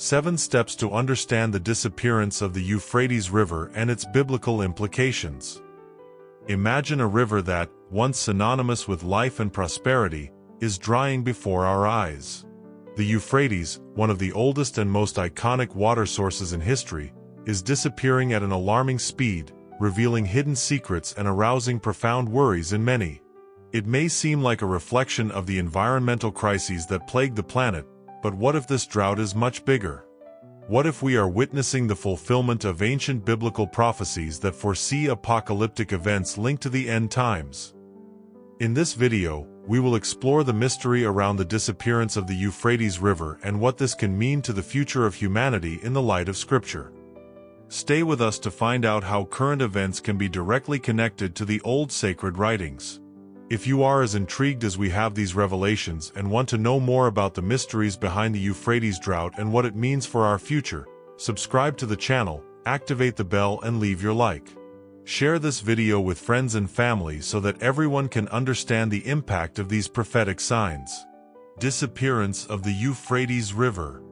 7 Steps to Understand the Disappearance of the Euphrates River and its Biblical Implications. Imagine a river that, once synonymous with life and prosperity, is drying before our eyes. The Euphrates, one of the oldest and most iconic water sources in history, is disappearing at an alarming speed, revealing hidden secrets and arousing profound worries in many. It may seem like a reflection of the environmental crises that plague the planet, but what if this drought is much bigger? What if we are witnessing the fulfillment of ancient biblical prophecies that foresee apocalyptic events linked to the end times? In this video, we will explore the mystery around the disappearance of the Euphrates River and what this can mean to the future of humanity in the light of Scripture. Stay with us to find out how current events can be directly connected to the old sacred writings. If you are as intrigued as we have these revelations and want to know more about the mysteries behind the Euphrates drought and what it means for our future, subscribe to the channel, activate the bell and leave your like. Share this video with friends and family so that everyone can understand the impact of these prophetic signs. Disappearance of the Euphrates River.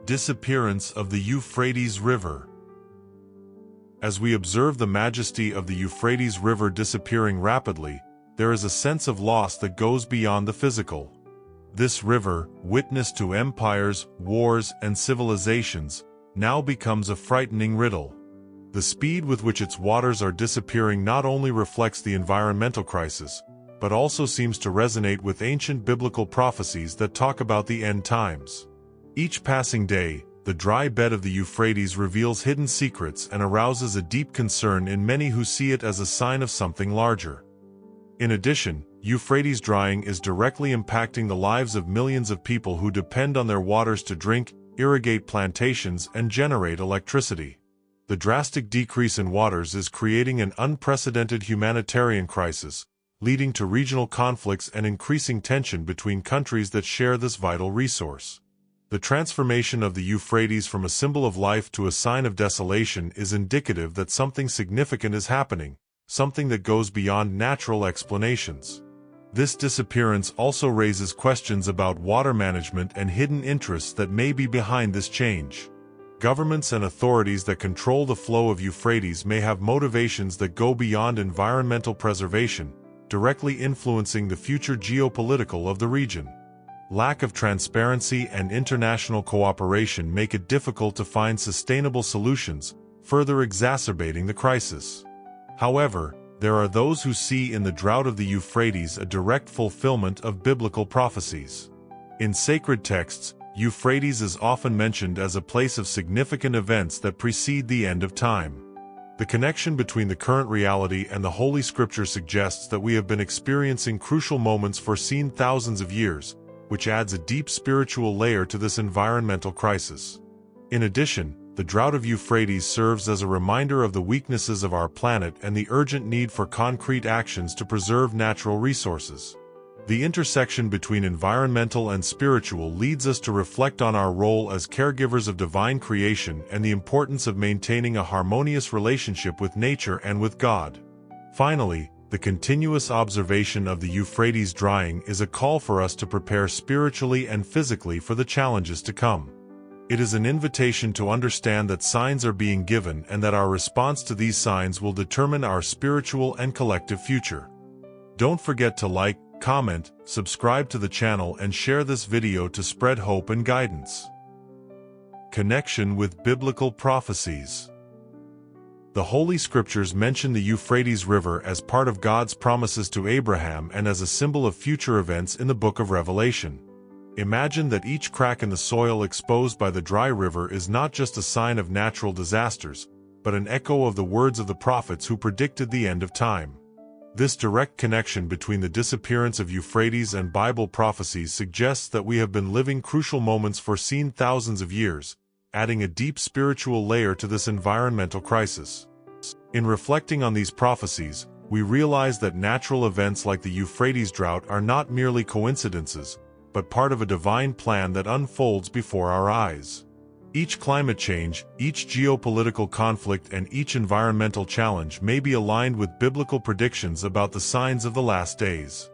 Disappearance of the Euphrates River. As we observe the majesty of the Euphrates River disappearing rapidly, there is a sense of loss that goes beyond the physical. This river, witness to empires, wars, and civilizations, now becomes a frightening riddle. The speed with which its waters are disappearing not only reflects the environmental crisis, but also seems to resonate with ancient biblical prophecies that talk about the end times. Each passing day, the dry bed of the Euphrates reveals hidden secrets and arouses a deep concern in many who see it as a sign of something larger. In addition, Euphrates drying is directly impacting the lives of millions of people who depend on their waters to drink, irrigate plantations, and generate electricity. The drastic decrease in waters is creating an unprecedented humanitarian crisis, leading to regional conflicts and increasing tension between countries that share this vital resource. The transformation of the Euphrates from a symbol of life to a sign of desolation is indicative that something significant is happening, something that goes beyond natural explanations. This disappearance also raises questions about water management and hidden interests that may be behind this change. Governments and authorities that control the flow of Euphrates may have motivations that go beyond environmental preservation, directly influencing the future geopolitical of the region. Lack of transparency and international cooperation make it difficult to find sustainable solutions, further exacerbating the crisis. However, there are those who see in the drought of the Euphrates a direct fulfillment of biblical prophecies. In sacred texts, Euphrates is often mentioned as a place of significant events that precede the end of time. The connection between the current reality and the Holy Scripture suggests that we have been experiencing crucial moments foreseen thousands of years, which adds a deep spiritual layer to this environmental crisis. In addition, the drought of Euphrates serves as a reminder of the weaknesses of our planet and the urgent need for concrete actions to preserve natural resources. The intersection between environmental and spiritual leads us to reflect on our role as caregivers of divine creation and the importance of maintaining a harmonious relationship with nature and with God. Finally, the continuous observation of the Euphrates drying is a call for us to prepare spiritually and physically for the challenges to come. It is an invitation to understand that signs are being given and that our response to these signs will determine our spiritual and collective future. Don't forget to like, comment, subscribe to the channel and share this video to spread hope and guidance. Connection with biblical prophecies. The Holy Scriptures mention the Euphrates River as part of God's promises to Abraham and as a symbol of future events in the book of Revelation. Imagine that each crack in the soil exposed by the dry river is not just a sign of natural disasters, but an echo of the words of the prophets who predicted the end of time. This direct connection between the disappearance of Euphrates and Bible prophecies suggests that we have been living crucial moments foreseen thousands of years, adding a deep spiritual layer to this environmental crisis. In reflecting on these prophecies, we realize that natural events like the Euphrates drought are not merely coincidences, but part of a divine plan that unfolds before our eyes. Each climate change, each geopolitical conflict, and each environmental challenge may be aligned with biblical predictions about the signs of the last days.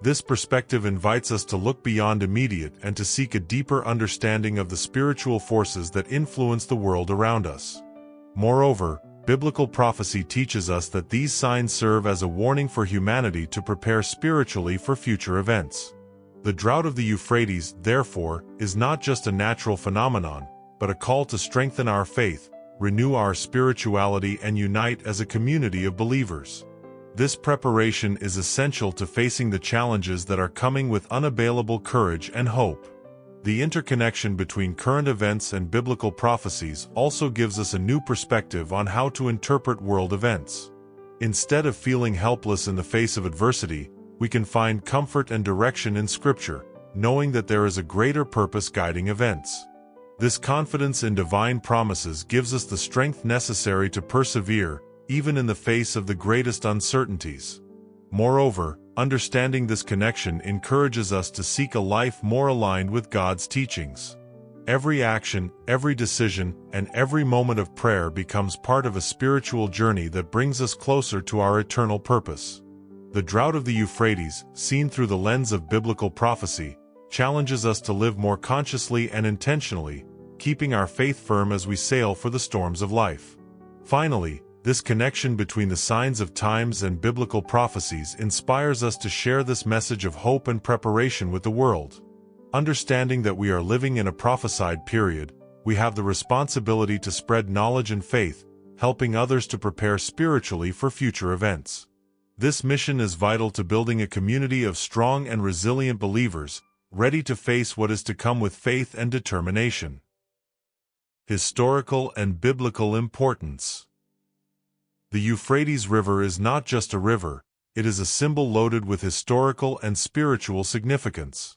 This perspective invites us to look beyond immediate and to seek a deeper understanding of the spiritual forces that influence the world around us. Moreover, biblical prophecy teaches us that these signs serve as a warning for humanity to prepare spiritually for future events. The drought of the Euphrates, therefore, is not just a natural phenomenon, but a call to strengthen our faith, renew our spirituality, and unite as a community of believers. This preparation is essential to facing the challenges that are coming with unavailable courage and hope. The interconnection between current events and biblical prophecies also gives us a new perspective on how to interpret world events. Instead of feeling helpless in the face of adversity, we can find comfort and direction in Scripture, knowing that there is a greater purpose guiding events. This confidence in divine promises gives us the strength necessary to persevere, even in the face of the greatest uncertainties. Moreover, understanding this connection encourages us to seek a life more aligned with God's teachings. Every action, every decision, and every moment of prayer becomes part of a spiritual journey that brings us closer to our eternal purpose. The drought of the Euphrates, seen through the lens of biblical prophecy, challenges us to live more consciously and intentionally, keeping our faith firm as we sail for the storms of life. Finally, this connection between the signs of times and biblical prophecies inspires us to share this message of hope and preparation with the world. Understanding that we are living in a prophesied period, we have the responsibility to spread knowledge and faith, helping others to prepare spiritually for future events. This mission is vital to building a community of strong and resilient believers, ready to face what is to come with faith and determination. Historical and biblical importance. The Euphrates River is not just a river, it is a symbol loaded with historical and spiritual significance.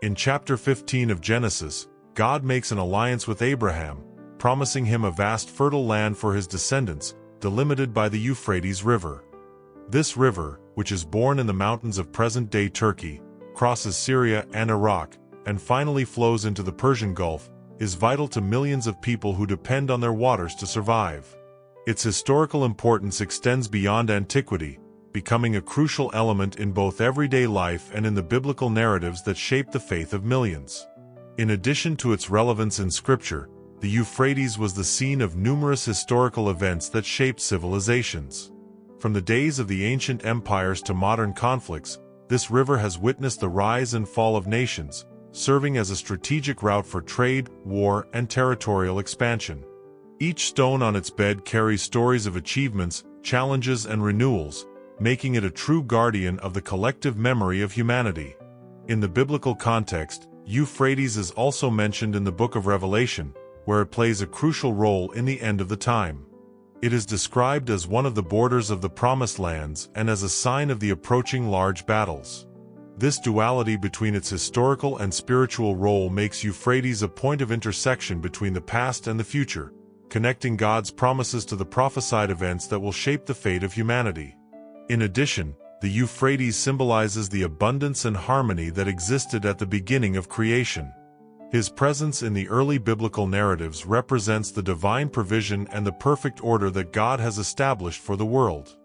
In chapter 15 of Genesis, God makes an alliance with Abraham, promising him a vast fertile land for his descendants, delimited by the Euphrates River. This river, which is born in the mountains of present-day Turkey, crosses Syria and Iraq, and finally flows into the Persian Gulf, is vital to millions of people who depend on their waters to survive. Its historical importance extends beyond antiquity, becoming a crucial element in both everyday life and in the biblical narratives that shape the faith of millions. In addition to its relevance in Scripture, the Euphrates was the scene of numerous historical events that shaped civilizations. From the days of the ancient empires to modern conflicts, this river has witnessed the rise and fall of nations, serving as a strategic route for trade, war, and territorial expansion. Each stone on its bed carries stories of achievements, challenges, and renewals, making it a true guardian of the collective memory of humanity. In the biblical context, Euphrates is also mentioned in the book of Revelation, where it plays a crucial role in the end of the time. It is described as one of the borders of the Promised Lands and as a sign of the approaching large battles. This duality between its historical and spiritual role makes Euphrates a point of intersection between the past and the future, connecting God's promises to the prophesied events that will shape the fate of humanity. In addition, the Euphrates symbolizes the abundance and harmony that existed at the beginning of creation. His presence in the early biblical narratives represents the divine provision and the perfect order that God has established for the world.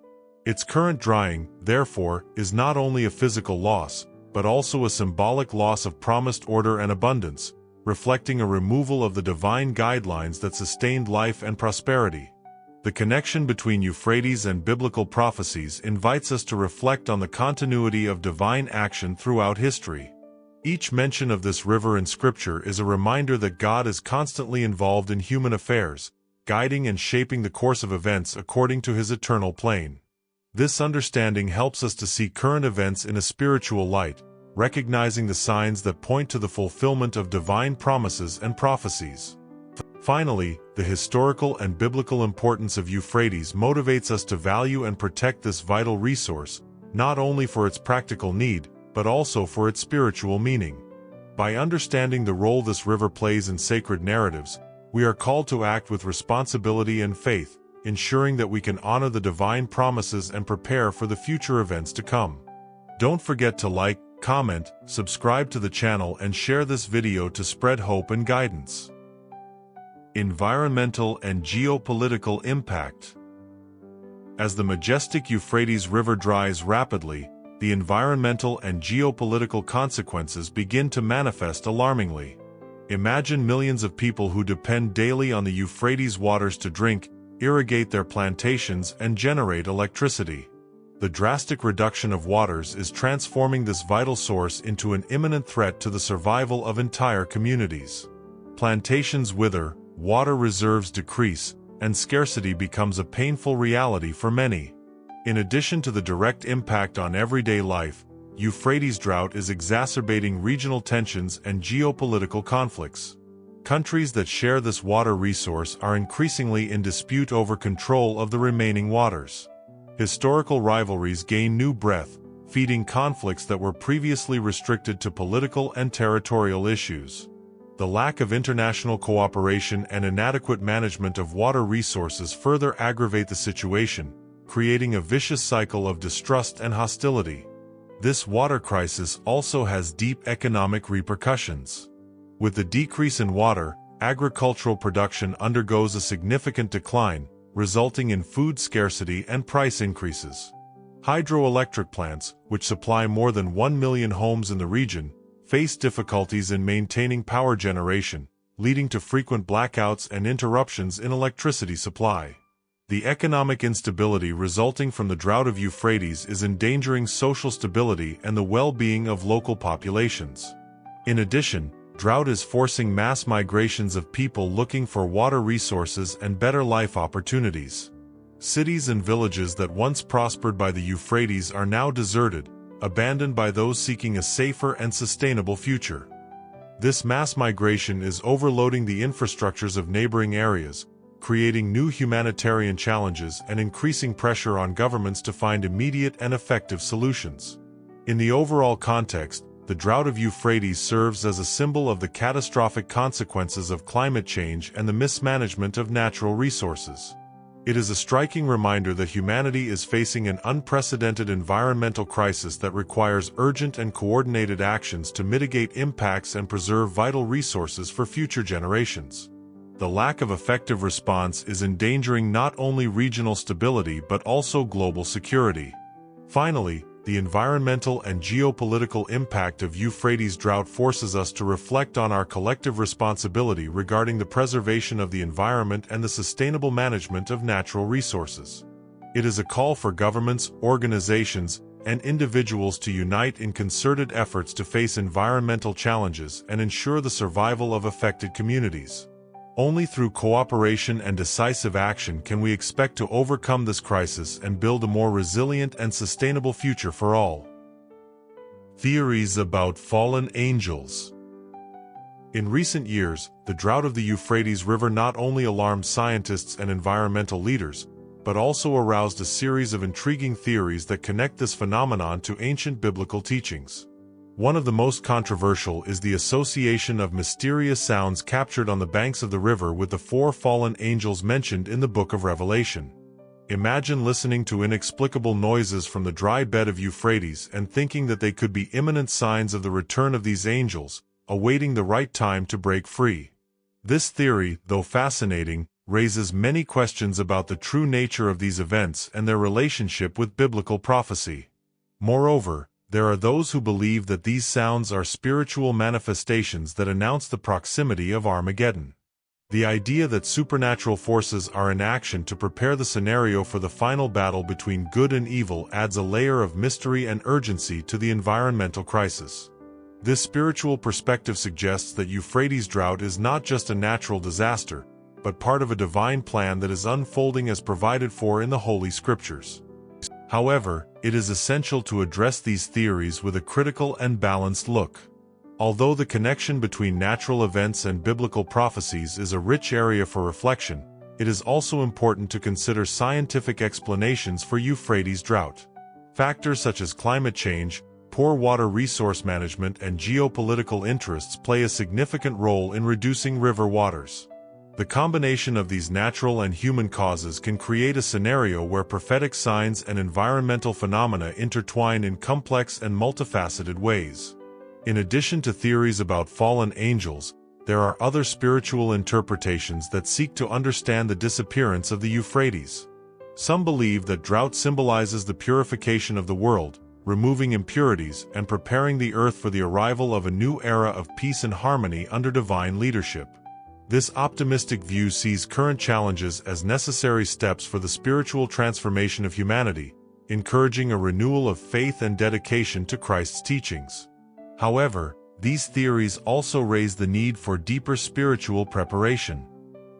Its current drying, therefore, is not only a physical loss, but also a symbolic loss of promised order and abundance, reflecting a removal of the divine guidelines that sustained life and prosperity. The connection between Euphrates and biblical prophecies invites us to reflect on the continuity of divine action throughout history. Each mention of this river in Scripture is a reminder that God is constantly involved in human affairs, guiding and shaping the course of events according to His eternal plan. This understanding helps us to see current events in a spiritual light, recognizing the signs that point to the fulfillment of divine promises and prophecies. Finally, the historical and biblical importance of Euphrates motivates us to value and protect this vital resource, not only for its practical need, but also for its spiritual meaning. By understanding the role this river plays in sacred narratives, we are called to act with responsibility and faith, ensuring that we can honor the divine promises and prepare for the future events to come. Don't forget to like, comment, subscribe to the channel and share this video to spread hope and guidance. Environmental and geopolitical impact. As the majestic Euphrates River dries rapidly, the environmental and geopolitical consequences begin to manifest alarmingly. Imagine millions of people who depend daily on the Euphrates waters to drink, irrigate their plantations, and generate electricity. The drastic reduction of waters is transforming this vital source into an imminent threat to the survival of entire communities. Plantations wither, water reserves decrease, and scarcity becomes a painful reality for many. In addition to the direct impact on everyday life, Euphrates drought is exacerbating regional tensions and geopolitical conflicts. Countries that share this water resource are increasingly in dispute over control of the remaining waters. Historical rivalries gain new breath, feeding conflicts that were previously restricted to political and territorial issues. The lack of international cooperation and inadequate management of water resources further aggravate the situation, creating a vicious cycle of distrust and hostility. This water crisis also has deep economic repercussions. With the decrease in water, agricultural production undergoes a significant decline, resulting in food scarcity and price increases. Hydroelectric plants, which supply more than 1 million homes in the region, face difficulties in maintaining power generation, leading to frequent blackouts and interruptions in electricity supply. The economic instability resulting from the drought of Euphrates is endangering social stability and the well-being of local populations. In addition, drought is forcing mass migrations of people looking for water resources and better life opportunities. Cities and villages that once prospered by the Euphrates are now deserted, abandoned by those seeking a safer and sustainable future. This mass migration is overloading the infrastructures of neighboring areas, creating new humanitarian challenges and increasing pressure on governments to find immediate and effective solutions. In the overall context, the drought of Euphrates serves as a symbol of the catastrophic consequences of climate change and the mismanagement of natural resources. It is a striking reminder that humanity is facing an unprecedented environmental crisis that requires urgent and coordinated actions to mitigate impacts and preserve vital resources for future generations. The lack of effective response is endangering not only regional stability but also global security. Finally, the environmental and geopolitical impact of Euphrates drought forces us to reflect on our collective responsibility regarding the preservation of the environment and the sustainable management of natural resources. It is a call for governments, organizations, and individuals to unite in concerted efforts to face environmental challenges and ensure the survival of affected communities. Only through cooperation and decisive action can we expect to overcome this crisis and build a more resilient and sustainable future for all. Theories about fallen angels. In recent years, the drought of the Euphrates River not only alarmed scientists and environmental leaders, but also aroused a series of intriguing theories that connect this phenomenon to ancient biblical teachings. One of the most controversial is the association of mysterious sounds captured on the banks of the river with the 4 fallen angels mentioned in the book of Revelation. Imagine listening to inexplicable noises from the dry bed of Euphrates and thinking that they could be imminent signs of the return of these angels, awaiting the right time to break free. This theory, though fascinating, raises many questions about the true nature of these events and their relationship with biblical prophecy. Moreover, there are those who believe that these sounds are spiritual manifestations that announce the proximity of Armageddon. The idea that supernatural forces are in action to prepare the scenario for the final battle between good and evil adds a layer of mystery and urgency to the environmental crisis. This spiritual perspective suggests that Euphrates drought is not just a natural disaster, but part of a divine plan that is unfolding as provided for in the Holy Scriptures. However, it is essential to address these theories with a critical and balanced look. Although the connection between natural events and biblical prophecies is a rich area for reflection, it is also important to consider scientific explanations for Euphrates drought. Factors such as climate change, poor water resource management, and geopolitical interests play a significant role in reducing river waters. The combination of these natural and human causes can create a scenario where prophetic signs and environmental phenomena intertwine in complex and multifaceted ways. In addition to theories about fallen angels, there are other spiritual interpretations that seek to understand the disappearance of the Euphrates. Some believe that drought symbolizes the purification of the world, removing impurities and preparing the earth for the arrival of a new era of peace and harmony under divine leadership. This optimistic view sees current challenges as necessary steps for the spiritual transformation of humanity, encouraging a renewal of faith and dedication to Christ's teachings. However, these theories also raise the need for deeper spiritual preparation.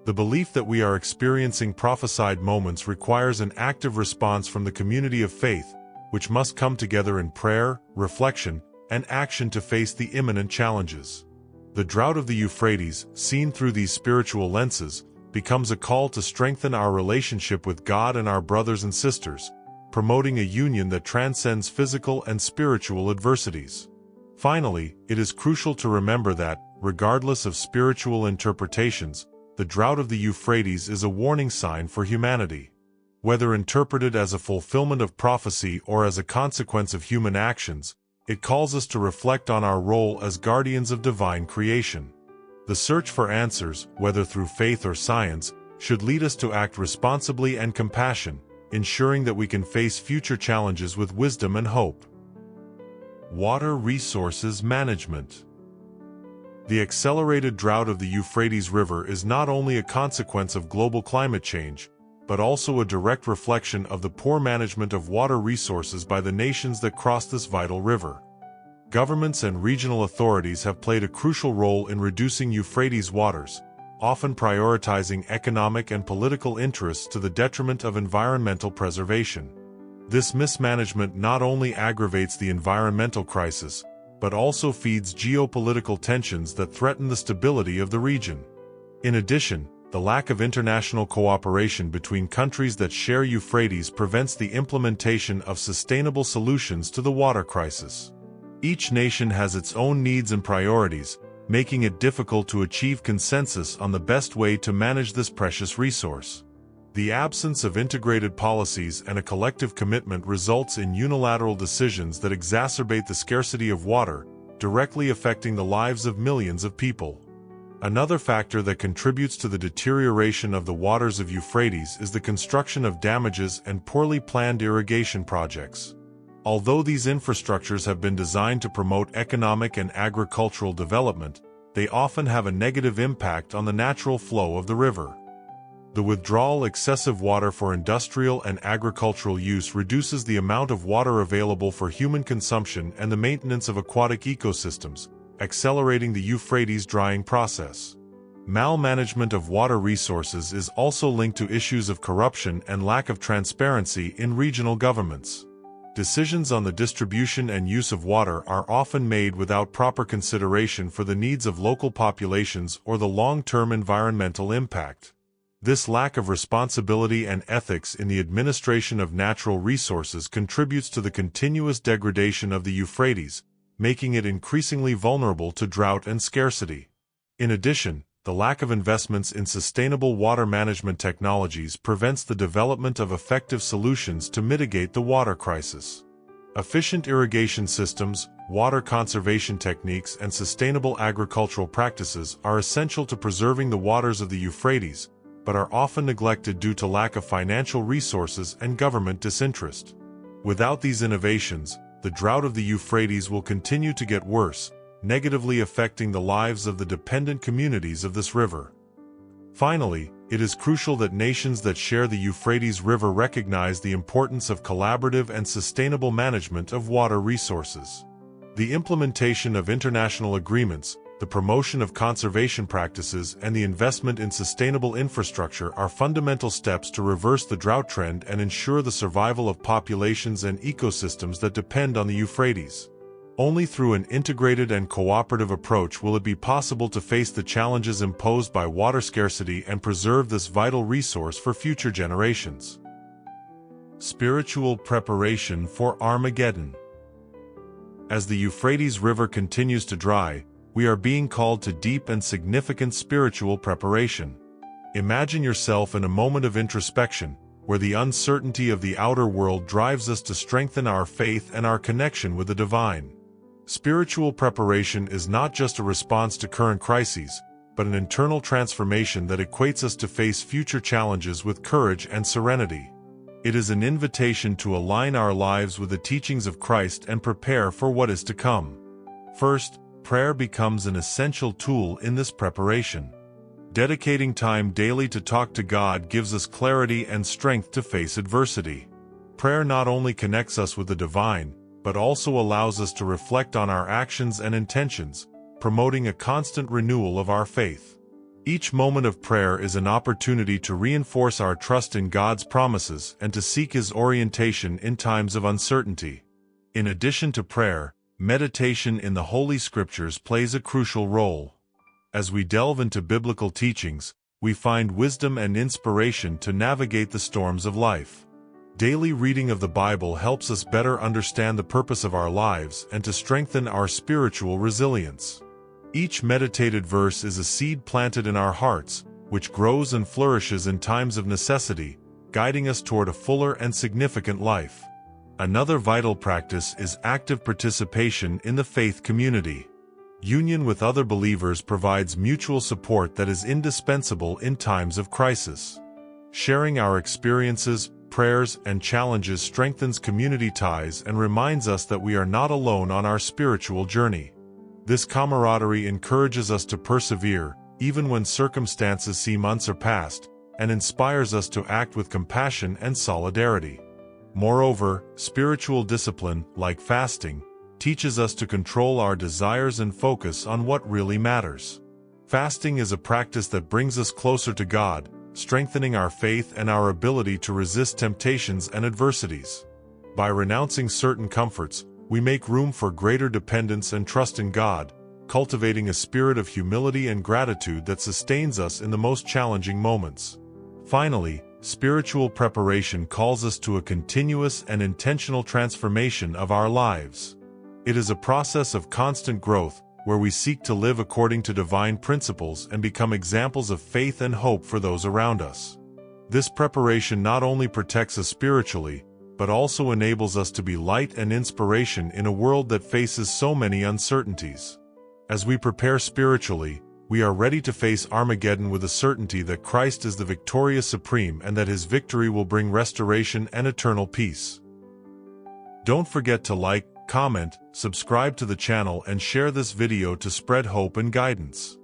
The belief that we are experiencing prophesied moments requires an active response from the community of faith, which must come together in prayer, reflection, and action to face the imminent challenges. The drought of the Euphrates, seen through these spiritual lenses, becomes a call to strengthen our relationship with God and our brothers and sisters, promoting a union that transcends physical and spiritual adversities. Finally, it is crucial to remember that, regardless of spiritual interpretations, the drought of the Euphrates is a warning sign for humanity. Whether interpreted as a fulfillment of prophecy or as a consequence of human actions, it calls us to reflect on our role as guardians of divine creation. The search for answers, whether through faith or science, should lead us to act responsibly and compassion, ensuring that we can face future challenges with wisdom and hope. Water resources management. The accelerated drought of the Euphrates River is not only a consequence of global climate change, but also a direct reflection of the poor management of water resources by the nations that cross this vital river. Governments and regional authorities have played a crucial role in reducing Euphrates waters, often prioritizing economic and political interests to the detriment of environmental preservation. This mismanagement not only aggravates the environmental crisis, but also feeds geopolitical tensions that threaten the stability of the region. In addition, the lack of international cooperation between countries that share Euphrates prevents the implementation of sustainable solutions to the water crisis. Each nation has its own needs and priorities, making it difficult to achieve consensus on the best way to manage this precious resource. The absence of integrated policies and a collective commitment results in unilateral decisions that exacerbate the scarcity of water, directly affecting the lives of millions of people. Another factor that contributes to the deterioration of the waters of Euphrates is the construction of damages and poorly planned irrigation projects. Although these infrastructures have been designed to promote economic and agricultural development, they often have a negative impact on the natural flow of the river. The withdrawal of excessive water for industrial and agricultural use reduces the amount of water available for human consumption and the maintenance of aquatic ecosystems, accelerating the Euphrates drying process. Malmanagement of water resources is also linked to issues of corruption and lack of transparency in regional governments. Decisions on the distribution and use of water are often made without proper consideration for the needs of local populations or the long-term environmental impact. This lack of responsibility and ethics in the administration of natural resources contributes to the continuous degradation of the Euphrates, making it increasingly vulnerable to drought and scarcity. In addition, the lack of investments in sustainable water management technologies prevents the development of effective solutions to mitigate the water crisis. Efficient irrigation systems, water conservation techniques, and sustainable agricultural practices are essential to preserving the waters of the Euphrates, but are often neglected due to lack of financial resources and government disinterest. Without these innovations, the drought of the Euphrates will continue to get worse, negatively affecting the lives of the dependent communities of this river. Finally, it is crucial that nations that share the Euphrates River recognize the importance of collaborative and sustainable management of water resources. The implementation of international agreements, the promotion of conservation practices, and the investment in sustainable infrastructure are fundamental steps to reverse the drought trend and ensure the survival of populations and ecosystems that depend on the Euphrates. Only through an integrated and cooperative approach will it be possible to face the challenges imposed by water scarcity and preserve this vital resource for future generations. Spiritual preparation for Armageddon. As the Euphrates River continues to dry, we are being called to deep and significant spiritual preparation. Imagine yourself in a moment of introspection, where the uncertainty of the outer world drives us to strengthen our faith and our connection with the divine. Spiritual preparation is not just a response to current crises, but an internal transformation that equates us to face future challenges with courage and serenity. It is an invitation to align our lives with the teachings of Christ and prepare for what is to come. First, prayer becomes an essential tool in this preparation. Dedicating time daily to talk to God gives us clarity and strength to face adversity. Prayer not only connects us with the divine, but also allows us to reflect on our actions and intentions, promoting a constant renewal of our faith. Each moment of prayer is an opportunity to reinforce our trust in God's promises and to seek His orientation in times of uncertainty. In addition to prayer, meditation in the Holy Scriptures plays a crucial role. As we delve into biblical teachings, we find wisdom and inspiration to navigate the storms of life. Daily reading of the Bible helps us better understand the purpose of our lives and to strengthen our spiritual resilience. Each meditated verse is a seed planted in our hearts, which grows and flourishes in times of necessity, guiding us toward a fuller and significant life. Another vital practice is active participation in the faith community. Union with other believers provides mutual support that is indispensable in times of crisis. Sharing our experiences, prayers, and challenges strengthens community ties and reminds us that we are not alone on our spiritual journey. This camaraderie encourages us to persevere, even when circumstances seem unsurpassed, and inspires us to act with compassion and solidarity. Moreover, spiritual discipline, like fasting, teaches us to control our desires and focus on what really matters. Fasting is a practice that brings us closer to God, strengthening our faith and our ability to resist temptations and adversities. By renouncing certain comforts, we make room for greater dependence and trust in God, cultivating a spirit of humility and gratitude that sustains us in the most challenging moments. Finally, spiritual preparation calls us to a continuous and intentional transformation of our lives. It is a process of constant growth, where we seek to live according to divine principles and become examples of faith and hope for those around us. This preparation not only protects us spiritually, but also enables us to be light and inspiration in a world that faces so many uncertainties. As we prepare spiritually, we are ready to face Armageddon with the certainty that Christ is the victorious supreme and that His victory will bring restoration and eternal peace. Don't forget to like, comment, subscribe to the channel and share this video to spread hope and guidance.